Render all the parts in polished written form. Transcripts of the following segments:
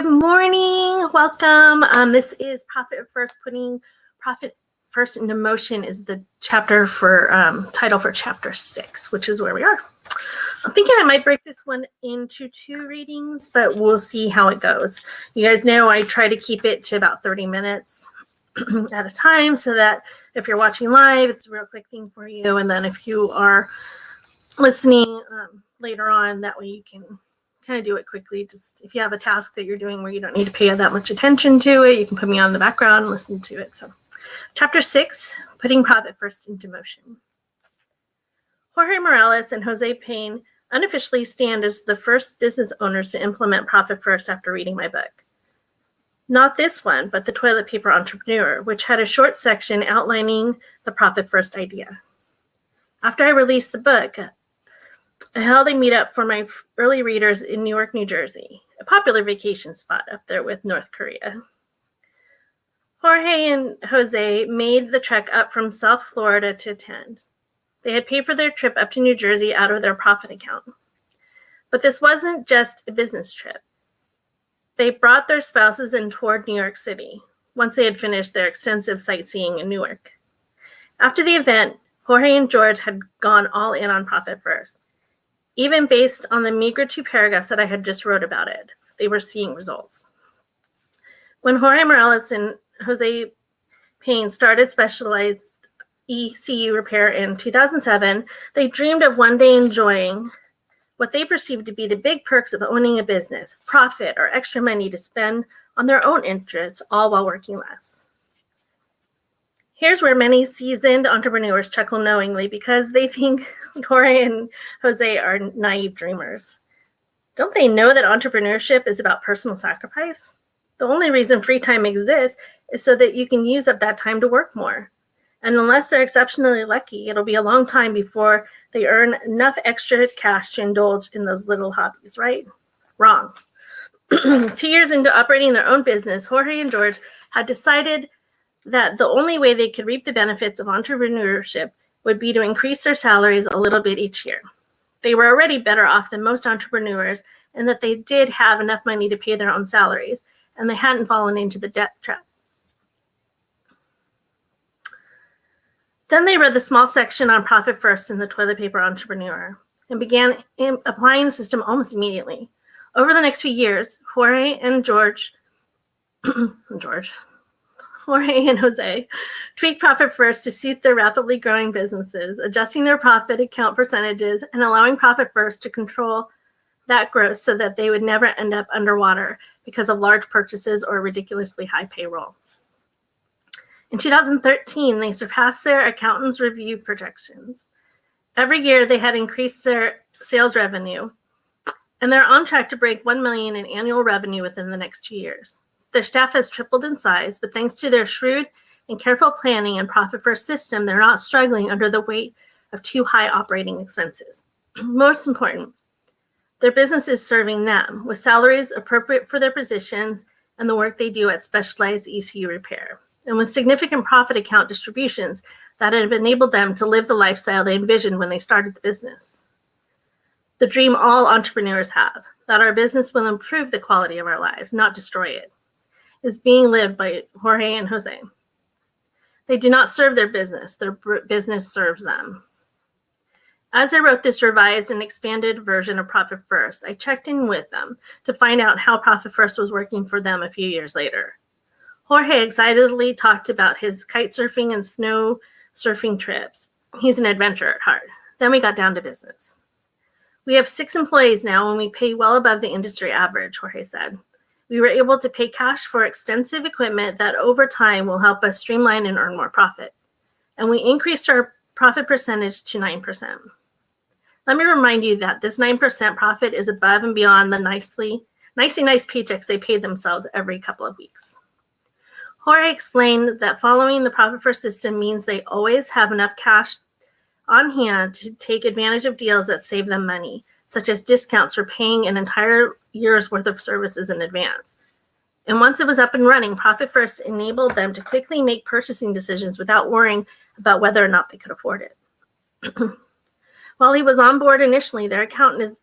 Good morning. Welcome. This is Profit First. Putting Profit First into Motion is the chapter for title for chapter 6, which is where we are. I'm thinking I might break this one into 2 readings, but we'll see how it goes. You guys know I try to keep it to about 30 minutes at a time so that if you're watching live, it's a real quick thing for you. And then if you are listening later on, that way you can kind of do it quickly. Just if you have a task that you're doing where you don't need to pay that much attention to it, you can put me on the background and listen to it. So chapter 6, Putting Profit First into Motion. Jorge Morales and Jose Payne unofficially stand as the first business owners to implement Profit First after reading my book. Not this one, but The Toilet Paper Entrepreneur, which had a short section outlining the Profit First idea. After I released the book, I held a meetup for my early readers in Newark, New Jersey, a popular vacation spot up there with North Korea. Jorge and Jose made the trek up from South Florida to attend. They had paid for their trip up to New Jersey out of their profit account. But this wasn't just a business trip. They brought their spouses and toured New York City once they had finished their extensive sightseeing in Newark. After the event, Jorge and George had gone all in on Profit First. Even based on the meager 2 paragraphs that I had just wrote about it, they were seeing results. When Jorge Morales and Jose Payne started specialized ECU repair in 2007, they dreamed of one day enjoying what they perceived to be the big perks of owning a business, profit, or extra money to spend on their own interests, all while working less. Here's where many seasoned entrepreneurs chuckle knowingly because they think Jorge and Jose are naive dreamers. Don't they know that entrepreneurship is about personal sacrifice? The only reason free time exists is so that you can use up that time to work more. And unless they're exceptionally lucky, it'll be a long time before they earn enough extra cash to indulge in those little hobbies, right? Wrong. 2 years into operating their own business, Jorge and George had decided that the only way they could reap the benefits of entrepreneurship would be to increase their salaries a little bit each year. They were already better off than most entrepreneurs in that they did have enough money to pay their own salaries, and they hadn't fallen into the debt trap. Then they read the small section on Profit First in The Toilet Paper Entrepreneur and began applying the system almost immediately. Over the next few years, Jorge and Jose tweaked Profit First to suit their rapidly growing businesses, adjusting their profit account percentages and allowing Profit First to control that growth so that they would never end up underwater because of large purchases or ridiculously high payroll. In 2013, they surpassed their accountant's review projections. Every year, they had increased their sales revenue, and they're on track to break $1 million in annual revenue within the next 2 years. Their staff has tripled in size, but thanks to their shrewd and careful planning and Profit First system, they're not struggling under the weight of too high operating expenses. Most important, their business is serving them with salaries appropriate for their positions and the work they do at specialized ECU repair, and with significant profit account distributions that have enabled them to live the lifestyle they envisioned when they started the business. The dream all entrepreneurs have, that our business will improve the quality of our lives, not destroy it, is being lived by Jorge and Jose. They do not serve their business serves them. As I wrote this revised and expanded version of Profit First, I checked in with them to find out how Profit First was working for them a few years later. Jorge excitedly talked about his kite surfing and snow surfing trips. He's an adventurer at heart. Then we got down to business. We have 6 employees now and we pay well above the industry average, Jorge said. We were able to pay cash for extensive equipment that over time will help us streamline and earn more profit. And we increased our profit percentage to 9%. Let me remind you that this 9% profit is above and beyond the nice paychecks they paid themselves every couple of weeks. Jorge explained that following the Profit First system means they always have enough cash on hand to take advantage of deals that save them money, such as discounts for paying an entire year's worth of services in advance. And once it was up and running, Profit First enabled them to quickly make purchasing decisions without worrying about whether or not they could afford it. While he was on board initially, their accountant is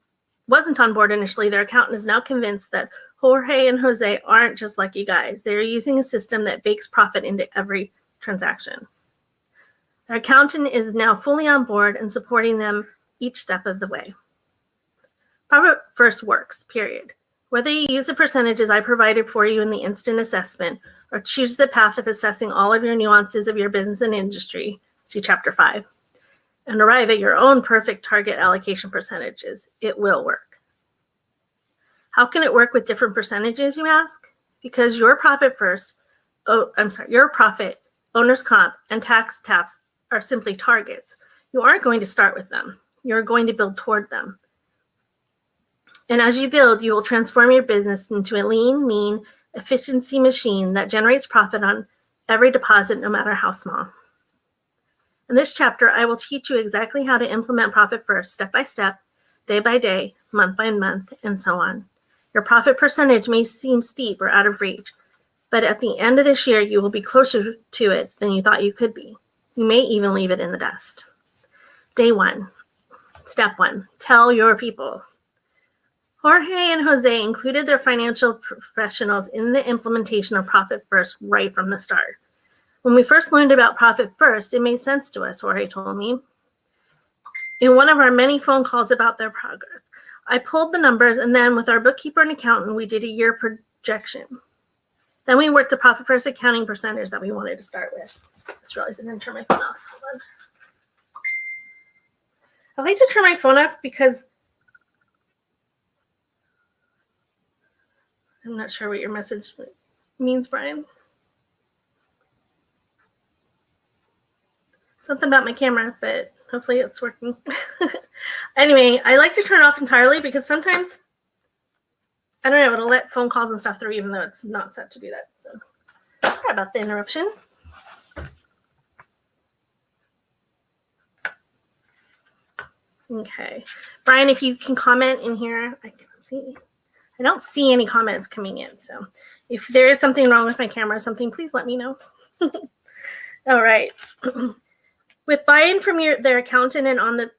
now convinced that Jorge and Jose aren't just lucky guys. They're using a system that bakes profit into every transaction. Their accountant is now fully on board and supporting them each step of the way. Profit First works, period. Whether you use the percentages I provided for you in the instant assessment or choose the path of assessing all of your nuances of your business and industry, see Chapter 5, and arrive at your own perfect target allocation percentages, it will work. How can it work with different percentages, you ask? Because your profit, owner's comp, and tax tabs are simply targets. You aren't going to start with them. You're going to build toward them. And as you build, you will transform your business into a lean, mean, efficiency machine that generates profit on every deposit, no matter how small. In this chapter, I will teach you exactly how to implement Profit First, step by step, day by day, month by month, and so on. Your profit percentage may seem steep or out of reach, but at the end of this year, you will be closer to it than you thought you could be. You may even leave it in the dust. Day 1, step 1, tell your people. Jorge and Jose included their financial professionals in the implementation of Profit First right from the start. When we first learned about Profit First, it made sense to us, Jorge told me. In one of our many phone calls about their progress, I pulled the numbers, and then with our bookkeeper and accountant, we did a year projection. Then we worked the Profit First accounting percentage that we wanted to start with. I just realized I didn't turn my phone off. Hold on. I like to turn my phone off because I'm not sure what your message means, Brian. Something about my camera, but hopefully it's working. Anyway, I like to turn it off entirely because sometimes, I don't know, it'll let phone calls and stuff through even though it's not set to do that. So sorry about the interruption. Okay. Brian, if you can comment in here, I don't see any comments coming in. So if there is something wrong with my camera or something, please let me know. All right. With buy-in from their accountant and on the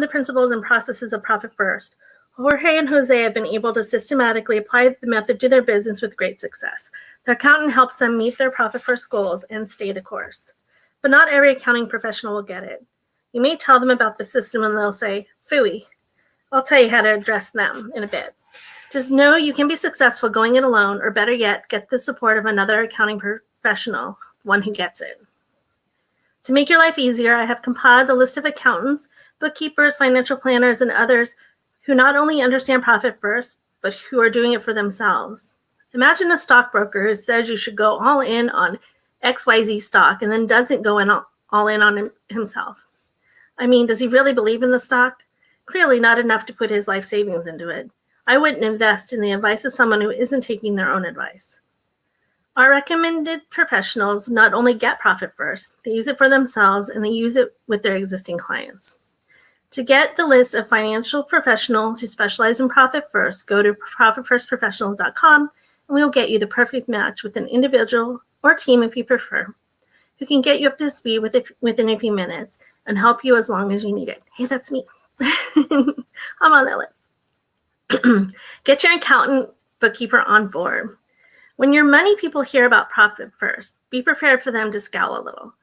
principles and processes of Profit First, Jorge and Jose have been able to systematically apply the method to their business with great success. Their accountant helps them meet their Profit First goals and stay the course. But not every accounting professional will get it. You may tell them about the system and they'll say, phooey. I'll tell you how to address them in a bit. Just know you can be successful going it alone, or better yet, get the support of another accounting professional, one who gets it. To make your life easier, I have compiled a list of accountants, bookkeepers, financial planners, and others who not only understand Profit First, but who are doing it for themselves. Imagine a stockbroker who says you should go all in on XYZ stock and then doesn't go in all in on himself. I mean, does he really believe in the stock? Clearly not enough to put his life savings into it. I wouldn't invest in the advice of someone who isn't taking their own advice. Our recommended professionals not only get Profit First, they use it for themselves and they use it with their existing clients. To get the list of financial professionals who specialize in Profit First, go to profitfirstprofessionals.com and we'll get you the perfect match with an individual or team if you prefer, who can get you up to speed within a few minutes and help you as long as you need it. Hey, that's me. I'm on that list. Get your accountant, bookkeeper on board. When your money people hear about Profit First, be prepared for them to scowl a little.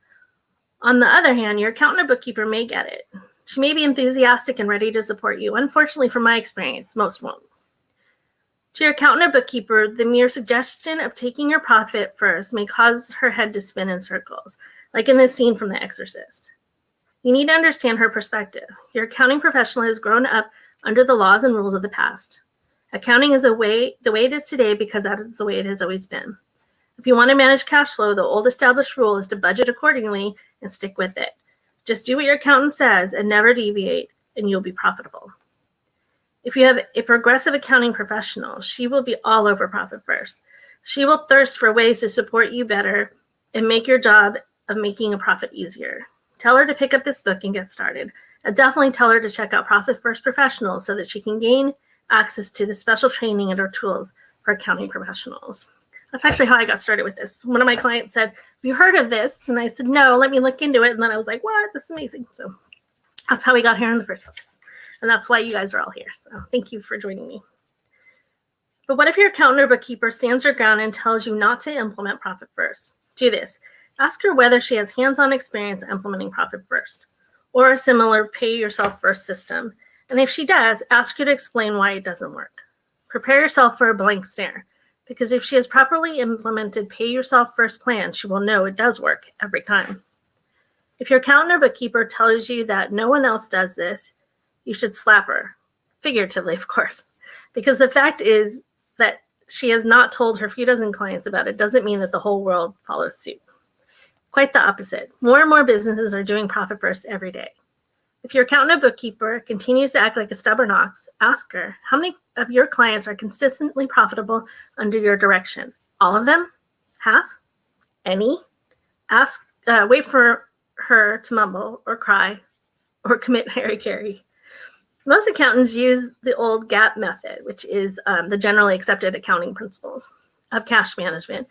On the other hand, your accountant or bookkeeper may get it. She may be enthusiastic and ready to support you. Unfortunately, from my experience, most won't. To your accountant or bookkeeper, the mere suggestion of taking your Profit First may cause her head to spin in circles, like in this scene from The Exorcist. You need to understand her perspective. Your accounting professional has grown up under the laws and rules of the past. Accounting is the way it is today because that is the way it has always been. If you want to manage cash flow, the old established rule is to budget accordingly and stick with it. Just do what your accountant says and never deviate, and you'll be profitable. If you have a progressive accounting professional, she will be all over Profit First. She will thirst for ways to support you better and make your job of making a profit easier. Tell her to pick up this book and get started. And definitely tell her to check out Profit First Professionals so that she can gain access to the special training and our tools for accounting professionals. That's actually how I got started with this. One of my clients said, have you heard of this? And I said, no, let me look into it. And then I was like, what? This is amazing. So that's how we got here in the first place. And that's why you guys are all here. So thank you for joining me. But what if your accountant or bookkeeper stands her ground and tells you not to implement Profit First? Do this. Ask her whether she has hands-on experience implementing Profit First or a similar pay yourself first system. And if she does, ask her to explain why it doesn't work. Prepare yourself for a blank stare, because if she has properly implemented pay yourself first plan, she will know it does work every time. If your accountant or bookkeeper tells you that no one else does this, you should slap her, figuratively, of course, because the fact is that she has not told her few dozen clients about it doesn't mean that the whole world follows suit. Quite the opposite. More and more businesses are doing Profit First every day. If your accountant or bookkeeper continues to act like a stubborn ox, ask her, how many of your clients are consistently profitable under your direction? All of them? Half? Any? Wait for her to mumble or cry or commit hara-kiri. Most accountants use the old GAAP method, which is the generally accepted accounting principles of cash management,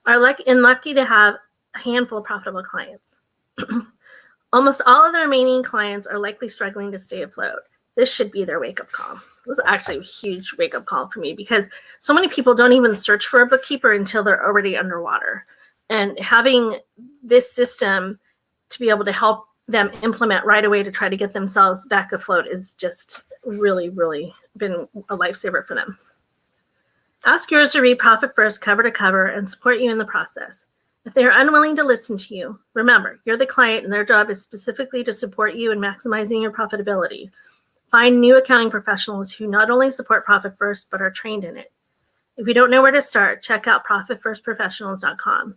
are lucky to have a handful of profitable clients. Almost all of the remaining clients are likely struggling to stay afloat. This should be their wake-up call. It was actually a huge wake-up call for me because so many people don't even search for a bookkeeper until they're already underwater. And having this system to be able to help them implement right away to try to get themselves back afloat is just really, really been a lifesaver for them. Ask yours to read Profit First cover to cover and support you in the process. If they are unwilling to listen to you, remember, you're the client and their job is specifically to support you in maximizing your profitability. Find new accounting professionals who not only support Profit First, but are trained in it. If you don't know where to start, check out ProfitFirstProfessionals.com.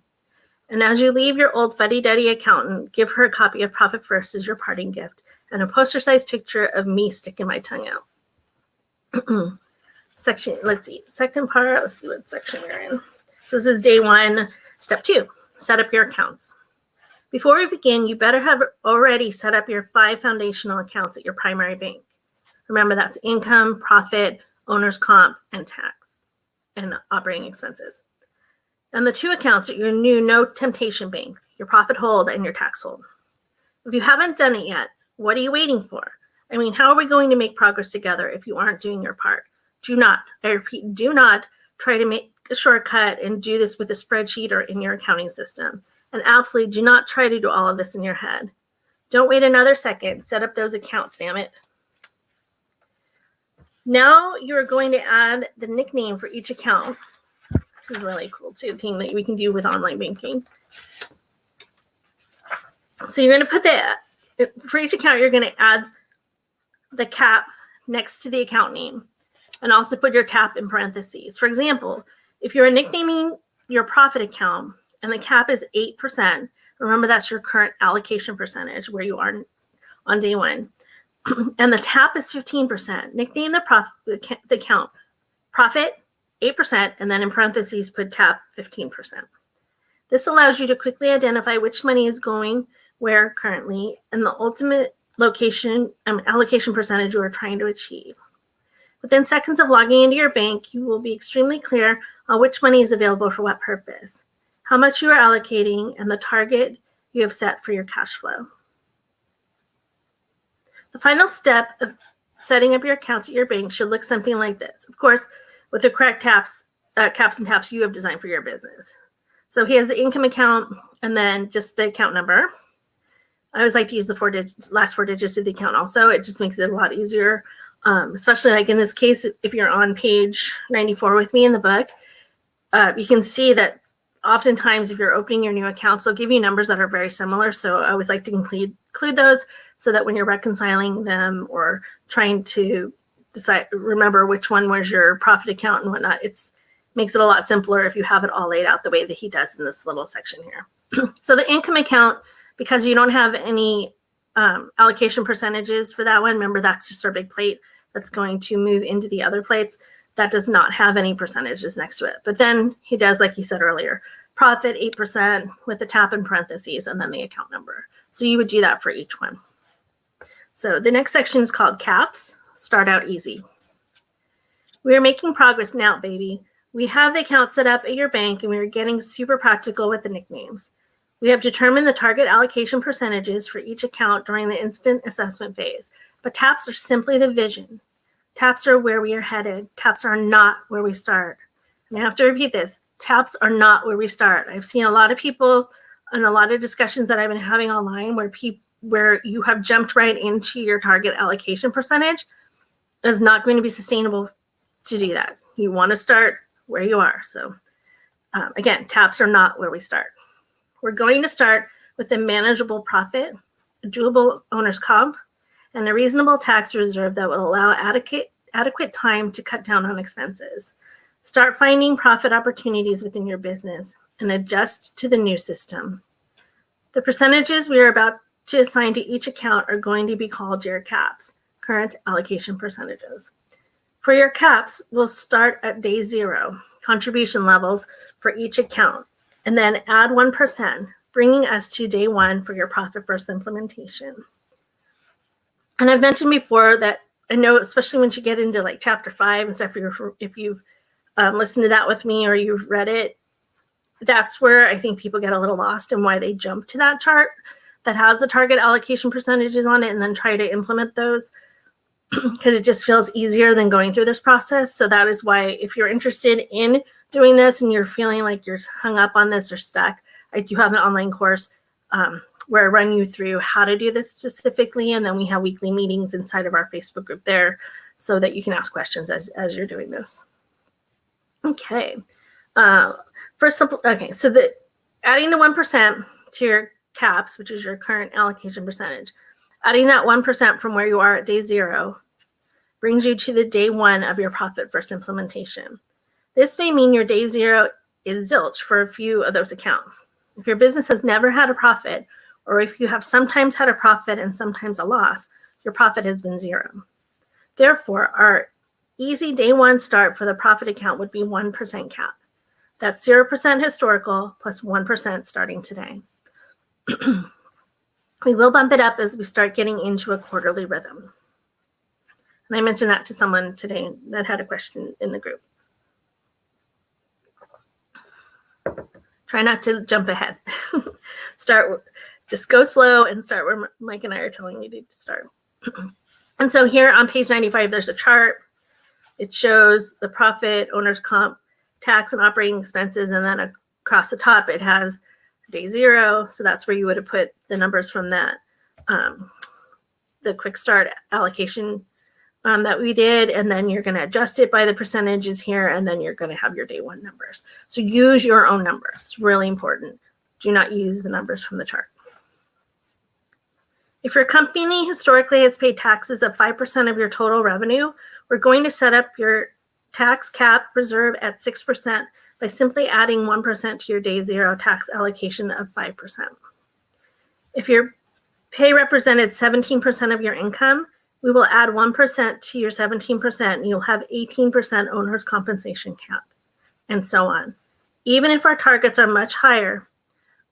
And as you leave your old fuddy-duddy accountant, give her a copy of Profit First as your parting gift and a poster-sized picture of me sticking my tongue out. Second part, let's see what section we're in. So this is day 1, step 2, set up your accounts. Before we begin, you better have already set up your 5 foundational accounts at your primary bank. Remember, that's income, profit, owner's comp, and tax, and operating expenses. And the 2 accounts at your new no temptation bank, your profit hold and your tax hold. If you haven't done it yet, what are you waiting for? I mean, how are we going to make progress together if you aren't doing your part? Do not, I repeat, do not try to make a shortcut and do this with a spreadsheet or in your accounting system. And absolutely do not try to do all of this in your head. Don't wait another second. Set up those accounts, damn it. Now you're going to add the nickname for each account. This is really cool too, the thing that we can do with online banking. So you're going to put for each account, you're going to add the cap next to the account name and also put your TAP in parentheses. For example, if you're nicknaming your profit account and the cap is 8%, remember that's your current allocation percentage where you are on day 1. And the TAP is 15%. Nickname the account profit 8%, and then in parentheses put TAP 15%. This allows you to quickly identify which money is going where currently and the ultimate allocation percentage you are trying to achieve. Within seconds of logging into your bank, you will be extremely clear on which money is available for what purpose, how much you are allocating, and the target you have set for your cash flow. The final step of setting up your accounts at your bank should look something like this. Of course, with the correct caps and taps you have designed for your business. So he has the income account and then just the account number. I always like to use the last 4 digits of the account also. It just makes it a lot easier, especially like in this case, if you're on page 94 with me in the book, you can see that oftentimes if you're opening your new accounts, they'll give you numbers that are very similar. So I always like to include those so that when you're reconciling them or trying to remember which one was your profit account and whatnot, makes it a lot simpler if you have it all laid out the way that he does in this little section here. So the income account, because you don't have any allocation percentages for that one, remember that's just our big plate that's going to move into the other plates. That does not have any percentages next to it. But then he does, like you said earlier, profit 8% with the TAP in parentheses and then the account number. So you would do that for each one. So the next section is called caps. Start out easy. We are making progress now, baby. We have the account set up at your bank and we are getting super practical with the nicknames. We have determined the target allocation percentages for each account during the instant assessment phase, but TAPs are simply the vision. TAPs are where we are headed. TAPs are not where we start. I have to repeat this. TAPs are not where we start. I've seen a lot of people and a lot of discussions that I've been having online where you have jumped right into your target allocation percentage. It is not going to be sustainable to do that. You want to start where you are. So again, TAPs are not where we start. We're going to start with a manageable profit, a doable owner's comp, and a reasonable tax reserve that will allow adequate time to cut down on expenses. Start finding profit opportunities within your business and adjust to the new system. The percentages we are about to assign to each account are going to be called your CAPs, current allocation percentages. For your CAPs, we'll start at day 0, contribution levels for each account, and then add 1%, bringing us to day 1 for your profit first implementation. And I've mentioned before that I know, especially once you get into like chapter 5 and stuff, if you've listened to that with me or you've read it, that's where I think people get a little lost and why they jump to that chart that has the target allocation percentages on it and then try to implement those, because it just feels easier than going through this process. So that is why, if you're interested in doing this and you're feeling like you're hung up on this or stuck, I do have an online course where I run you through how to do this specifically. And then we have weekly meetings inside of our Facebook group there so that you can ask questions as you're doing this. Okay. So adding the 1% to your CAPs, which is your current allocation percentage, adding that 1% from where you are at day 0 brings you to the day 1 of your profit first implementation. This may mean your day 0 is zilch for a few of those accounts. If your business has never had a profit, or if you have sometimes had a profit and sometimes a loss, your profit has been 0. Therefore, our easy day 1 start for the profit account would be 1% cap. That's 0% historical plus 1% starting today. We will bump it up as we start getting into a quarterly rhythm. And I mentioned that to someone today that had a question in the group. Try not to jump ahead. Just go slow and start where Mike and I are telling you to start. And so here on page 95, there's a chart. It shows the profit, owner's comp, tax and operating expenses, and then across the top it has day 0. So that's where you would have put the numbers from that, the quick start allocation that we did, and then you're going to adjust it by the percentages here, and then you're going to have your day 1 numbers. So use your own numbers. It's really important. Do not use the numbers from the chart. If your company historically has paid taxes of 5% of your total revenue, we're going to set up your tax cap reserve at 6% by simply adding 1% to your day 0 tax allocation of 5%. If your pay represented 17% of your income, we will add 1% to your 17%, and you'll have 18% owner's compensation cap, and so on. Even if our targets are much higher,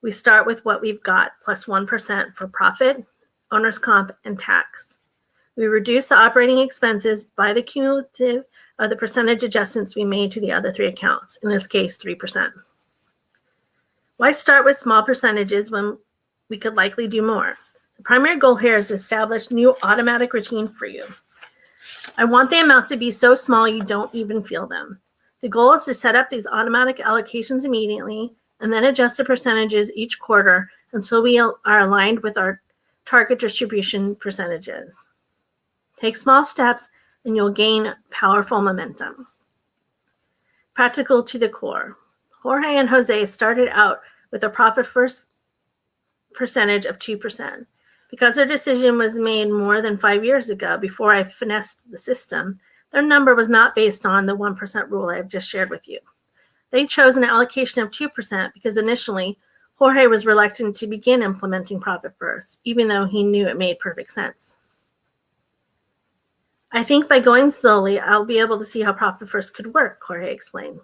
we start with what we've got, plus 1% for profit, owner's comp, and tax. We reduce the operating expenses by the cumulative of the percentage adjustments we made to the other 3 accounts, in this case, 3%. Why start with small percentages when we could likely do more? The primary goal here is to establish new automatic routine for you. I want the amounts to be so small you don't even feel them. The goal is to set up these automatic allocations immediately and then adjust the percentages each quarter until we are aligned with our target distribution percentages. Take small steps and you'll gain powerful momentum. Practical to the core. Jorge and Jose started out with a profit first percentage of 2%. Because their decision was made more than 5 years ago, before I finessed the system, their number was not based on the 1% rule I have just shared with you. They chose an allocation of 2% because initially Jorge was reluctant to begin implementing profit first, even though he knew it made perfect sense. I think by going slowly, I'll be able to see how profit first could work, Jorge explained.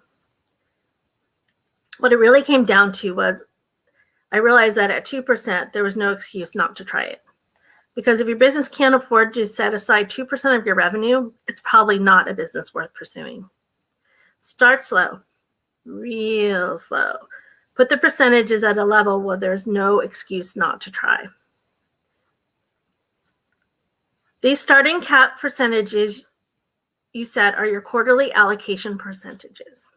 What it really came down to was I realized that at 2%, there was no excuse not to try it. Because if your business can't afford to set aside 2% of your revenue, it's probably not a business worth pursuing. Start slow, real slow. Put the percentages at a level where there's no excuse not to try. These starting cap percentages you set are your quarterly allocation percentages.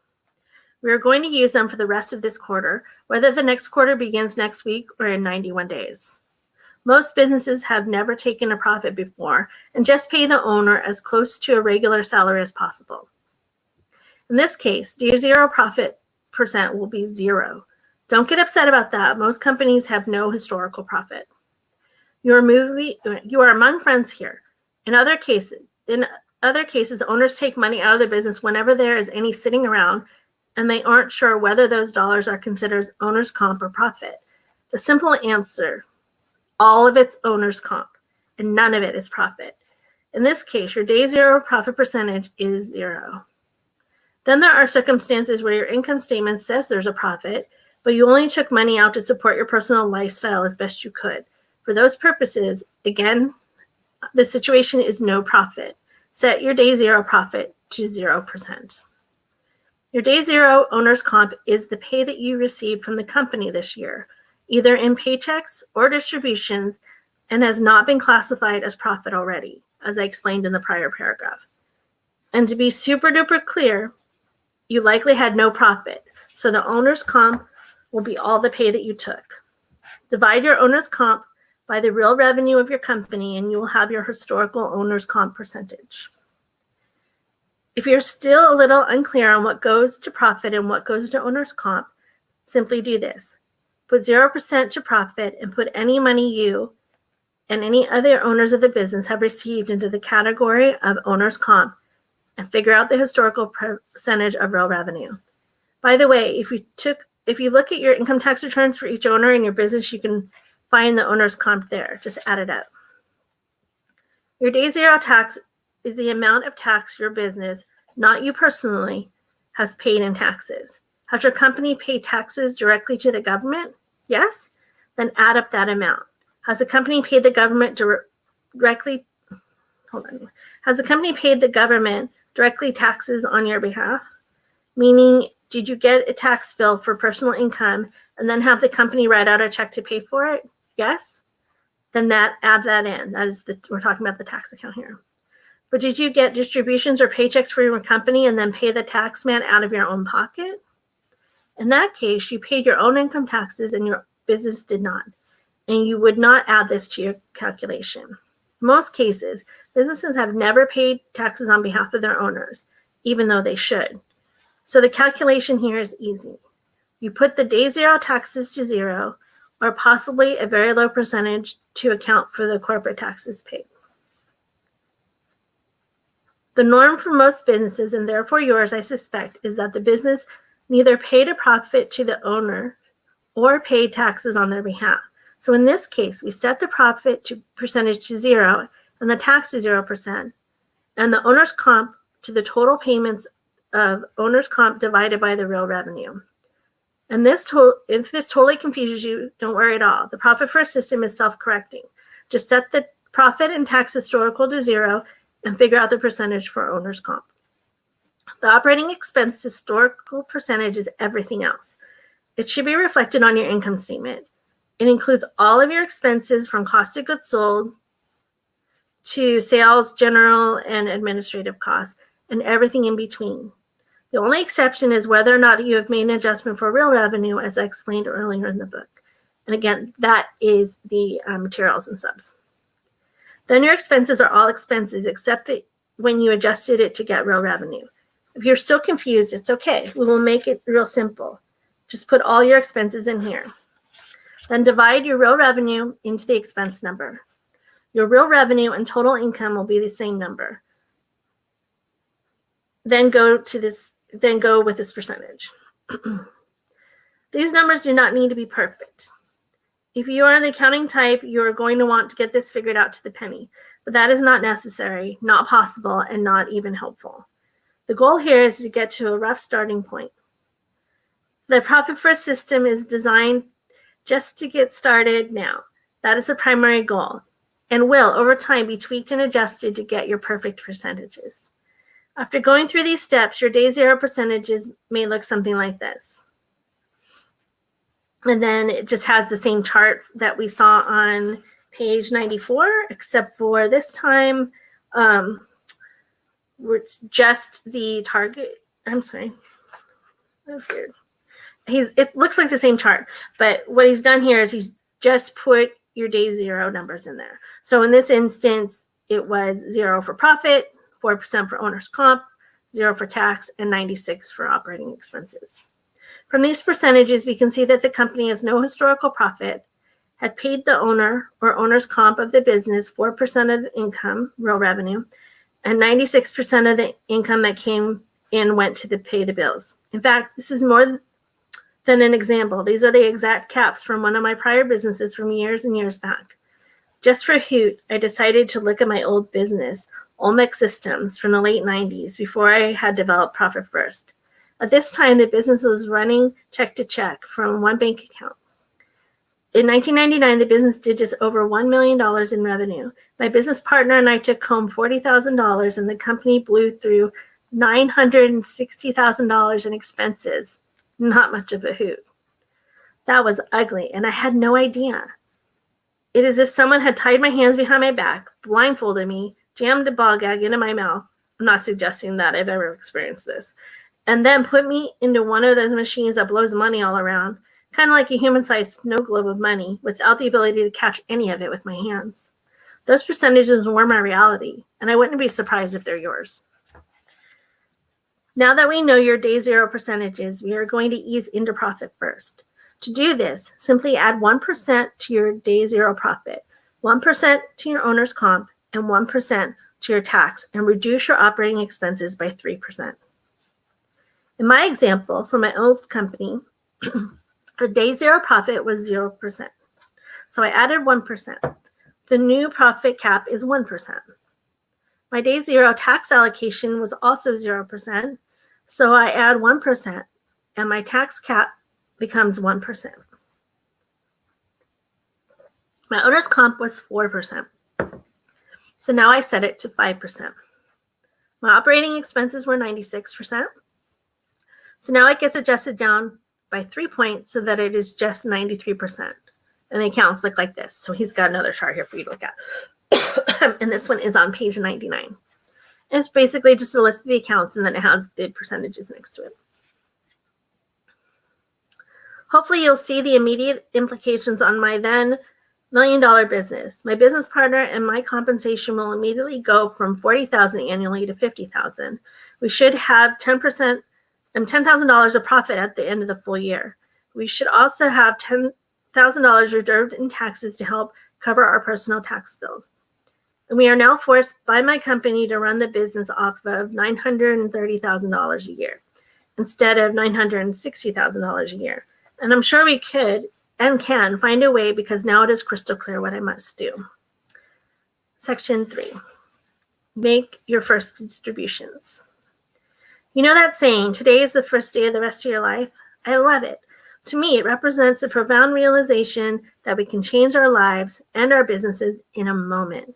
We are going to use them for the rest of this quarter, whether the next quarter begins next week or in 91 days. Most businesses have never taken a profit before and just pay the owner as close to a regular salary as possible. In this case, day zero profit percent will be 0. Don't get upset about that. Most companies have no historical profit. You are among friends here. In other cases, owners take money out of the business whenever there is any sitting around and they aren't sure whether those dollars are considered owner's comp or profit. The simple answer, all of it's owner's comp and none of it is profit. In this case, your day zero profit percentage is 0. Then there are circumstances where your income statement says there's a profit, but you only took money out to support your personal lifestyle as best you could. For those purposes, again, the situation is no profit. Set your day zero profit to 0%. Your day zero owner's comp is the pay that you received from the company this year, either in paychecks or distributions, and has not been classified as profit already, as I explained in the prior paragraph. And to be super duper clear, you likely had no profit, so the owner's comp will be all the pay that you took. Divide your owner's comp by the real revenue of your company, and you will have your historical owner's comp percentage. If you're still a little unclear on what goes to profit and what goes to owner's comp, simply do this. Put 0% to profit and put any money you and any other owners of the business have received into the category of owner's comp and figure out the historical percentage of real revenue. By the way, if you look at your income tax returns for each owner in your business, you can find the owner's comp there. Just add it up. Your day zero tax is the amount of tax your business, not you personally, has paid in taxes. Has your company paid taxes directly to the government? Yes? Then add up that amount. Has the company paid the government directly taxes on your behalf? Meaning, did you get a tax bill for personal income and then have the company write out a check to pay for it? Yes? Then add that in. We're talking about the tax account here. But did you get distributions or paychecks for your company and then pay the tax man out of your own pocket? In that case, you paid your own income taxes and your business did not. And you would not add this to your calculation. In most cases, businesses have never paid taxes on behalf of their owners, even though they should. So the calculation here is easy. You put the day zero taxes to 0, or possibly a very low percentage to account for the corporate taxes paid. The norm for most businesses, and therefore yours, I suspect, is that the business neither paid a profit to the owner or paid taxes on their behalf. So in this case, we set the profit percentage to 0 and the tax to 0%, and the owner's comp to the total payments of owner's comp divided by the real revenue. And if this totally confuses you, don't worry at all. The profit first system is self-correcting. Just set the profit and tax historical to 0 and figure out the percentage for owner's comp. The operating expense historical percentage is everything else. It should be reflected on your income statement. It includes all of your expenses from cost of goods sold to sales, general, and administrative costs, and everything in between. The only exception is whether or not you have made an adjustment for real revenue, as I explained earlier in the book. And again, that is the materials and subs. Then your expenses are all expenses except when you adjusted it to get real revenue. If you're still confused, it's okay. We will make it real simple. Just put all your expenses in here. Then divide your real revenue into the expense number. Your real revenue and total income will be the same number. Then go with this percentage. These numbers do not need to be perfect. If you are the accounting type, you are going to want to get this figured out to the penny, but that is not necessary, not possible, and not even helpful. The goal here is to get to a rough starting point. The profit first system is designed just to get started now. That is the primary goal, and will, over time, be tweaked and adjusted to get your perfect percentages. After going through these steps, your day zero percentages may look something like this. And then it just has the same chart that we saw on page 94, except for this time, it's just the target. I'm sorry. That's weird. It looks like the same chart, but what he's done here is he's just put your day zero numbers in there. So in this instance, it was 0 for profit, 4% for owner's comp, 0 for tax, and 96 for operating expenses. From these percentages, we can see that the company has no historical profit, had paid the owner or owner's comp of the business 4% of the income, real revenue, and 96% of the income that came in went to pay the bills. In fact, this is more than an example. These are the exact caps from one of my prior businesses from years and years back. Just for a hoot, I decided to look at my old business, Olmec Systems, from the late 90s, before I had developed Profit First. At this time, the business was running check to check from one bank account. In 1999, the business did just over $1 million in revenue. My business partner and I took home $40,000, and the company blew through $960,000 in expenses. Not much of a hoot. That was ugly, and I had no idea. It is as if someone had tied my hands behind my back, blindfolded me, jammed a ball gag into my mouth. I'm not suggesting that I've ever experienced this. And then put me into one of those machines that blows money all around, kind of like a human-sized snow globe of money, without the ability to catch any of it with my hands. Those percentages were my reality, and I wouldn't be surprised if they're yours. Now that we know your day zero percentages, we are going to ease into Profit First. To do this, simply add 1% to your day zero profit, 1% to your owner's comp, and 1% to your tax, and reduce your operating expenses by 3%. In my example, for my old company, the day zero profit was 0%. So I added 1%. The new profit cap is 1%. My day zero tax allocation was also 0%. So I add 1%, and my tax cap becomes 1%. My owner's comp was 4%. So now I set it to 5%. My operating expenses were 96%. So now it gets adjusted down by 3 points so that it is just 93%. And the accounts look like this. So he's got another chart here for you to look at. And this one is on page 99. It's basically just a list of the accounts, and then it has the percentages next to it. Hopefully you'll see the immediate implications on my then $1 million business. My business partner and my compensation will immediately go from $40,000 annually to $50,000. We should have 10% and $10,000 of profit at the end of the full year. We should also have $10,000 reserved in taxes to help cover our personal tax bills. And we are now forced by my company to run the business off of $930,000 a year instead of $960,000 a year. And I'm sure we could and can find a way, because now it is crystal clear what I must do. Section 3, make your first distributions. You know that saying, today is the first day of the rest of your life? I love it. To me, it represents a profound realization that we can change our lives and our businesses in a moment.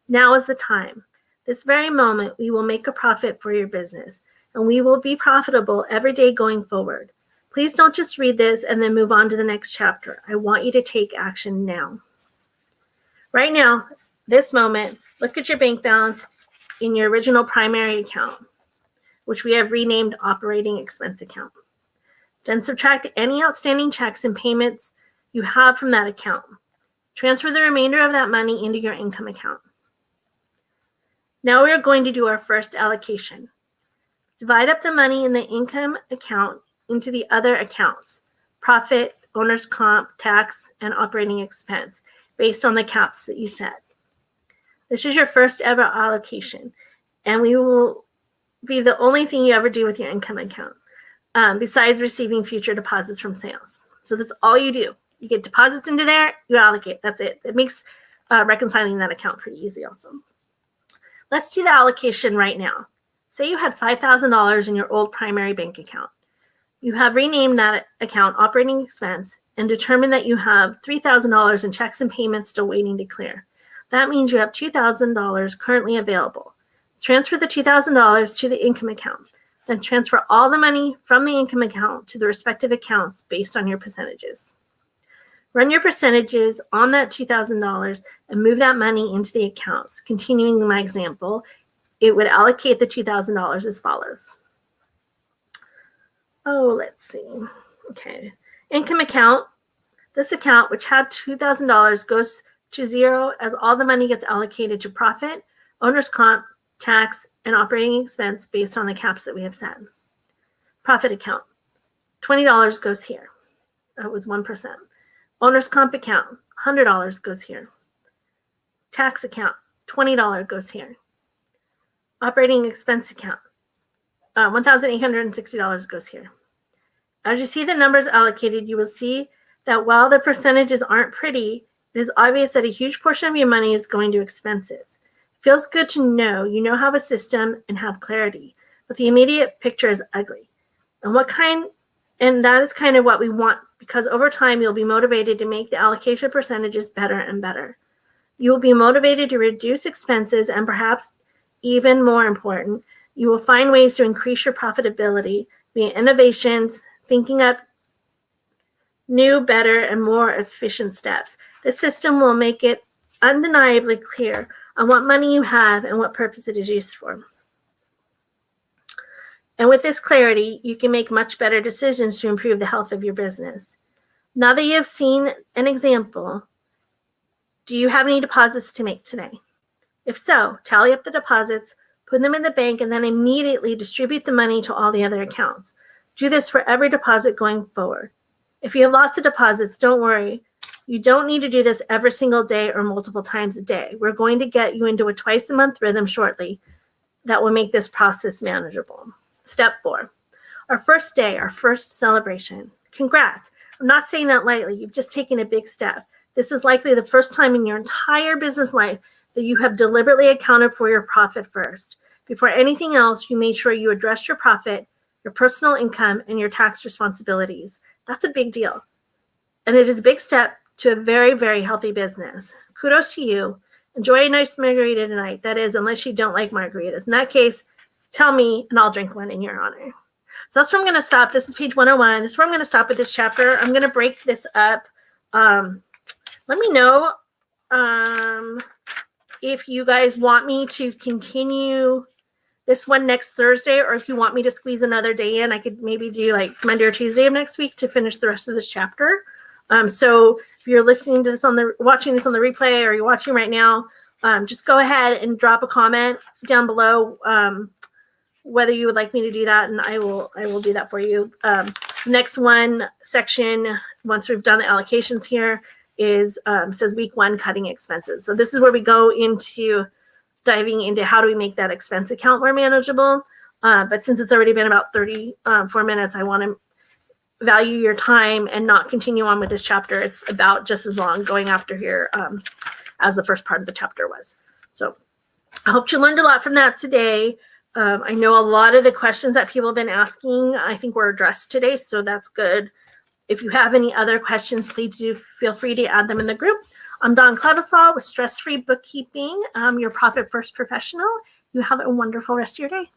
Now is the time. This very moment, we will make a profit for your business, and we will be profitable every day going forward. Please don't just read this and then move on to the next chapter. I want you to take action now. Right now, this moment, look at your bank balance in your original primary account, which we have renamed operating expense account. Then subtract any outstanding checks and payments you have from that account. Transfer the remainder of that money into your income account. Now we are going to do our first allocation. Divide up the money in the income account into the other accounts: profit, owner's comp, tax, and operating expense, based on the caps that you set. This is your first ever allocation, and we will be the only thing you ever do with your income account, besides receiving future deposits from sales. So that's all you do. You get deposits into there, you allocate. That's it. It makes reconciling that account pretty easy also. Let's do the allocation right now. Say you had $5,000 in your old primary bank account. You have renamed that account operating expense and determined that you have $3,000 in checks and payments still waiting to clear. That means you have $2,000 currently available. Transfer the $2,000 to the income account. Then transfer all the money from the income account to the respective accounts based on your percentages. Run your percentages on that $2,000 and move that money into the accounts. Continuing my example, it would allocate the $2,000 as follows. Oh, let's see. Okay. Income account. This account, which had $2,000, goes to zero as all the money gets allocated to profit, owner's comp, tax, and operating expense based on the caps that we have set. Profit account. $20 goes here. That was 1%. Owner's comp account. $100 goes here. Tax account. $20 goes here. Operating expense account. $1,860 goes here. As you see the numbers allocated, you will see that while the percentages aren't pretty, it is obvious that a huge portion of your money is going to expenses. It feels good to know you have a system and have clarity, but the immediate picture is ugly. And that is kind of what we want, because over time you'll be motivated to make the allocation percentages better and better. You will be motivated to reduce expenses, and perhaps even more important, you will find ways to increase your profitability via innovations, thinking up new, better, and more efficient steps. This system will make it undeniably clear on what money you have and what purpose it is used for. And with this clarity, you can make much better decisions to improve the health of your business. Now that you have seen an example, do you have any deposits to make today? If so, tally up the deposits, put them in the bank, and then immediately distribute the money to all the other accounts. Do this for every deposit going forward. If you have lots of deposits, don't worry. You don't need to do this every single day or multiple times a day. We're going to get you into a twice-a-month rhythm shortly that will make this process manageable. Step 4, our first day, our first celebration. Congrats. I'm not saying that lightly. You've just taken a big step. This is likely the first time in your entire business life that you have deliberately accounted for your profit first. Before anything else, you made sure you addressed your profit, your personal income, and your tax responsibilities. That's a big deal. And it is a big step to a very, very healthy business. Kudos to you. Enjoy a nice margarita tonight. That is, unless you don't like margaritas. In that case, tell me and I'll drink one in your honor. So that's where I'm going to stop. This is page 101. This is where I'm going to stop with this chapter. I'm going to break this up. Let me know if you guys want me to continue this one next Thursday, or if you want me to squeeze another day in. I could maybe do like Monday or Tuesday of next week to finish the rest of this chapter. So if you're listening to this watching this on the replay, or you're watching right now, just go ahead and drop a comment down below whether you would like me to do that, and I will do that for you. Next one section, once we've done the allocations here, is says week 1 cutting expenses. So this is where we go into diving into how do we make that expense account more manageable. But since it's already been about 34 minutes, I want to value your time and not continue on with this chapter. It's about just as long going after here as the first part of the chapter was. So I hope you learned a lot from that today. I know a lot of the questions that people have been asking, I think were addressed today, so that's good. If you have any other questions, please do feel free to add them in the group. I'm Dawn Clevesaw with Stress Free Bookkeeping. Your Profit First professional. You have a wonderful rest of your day.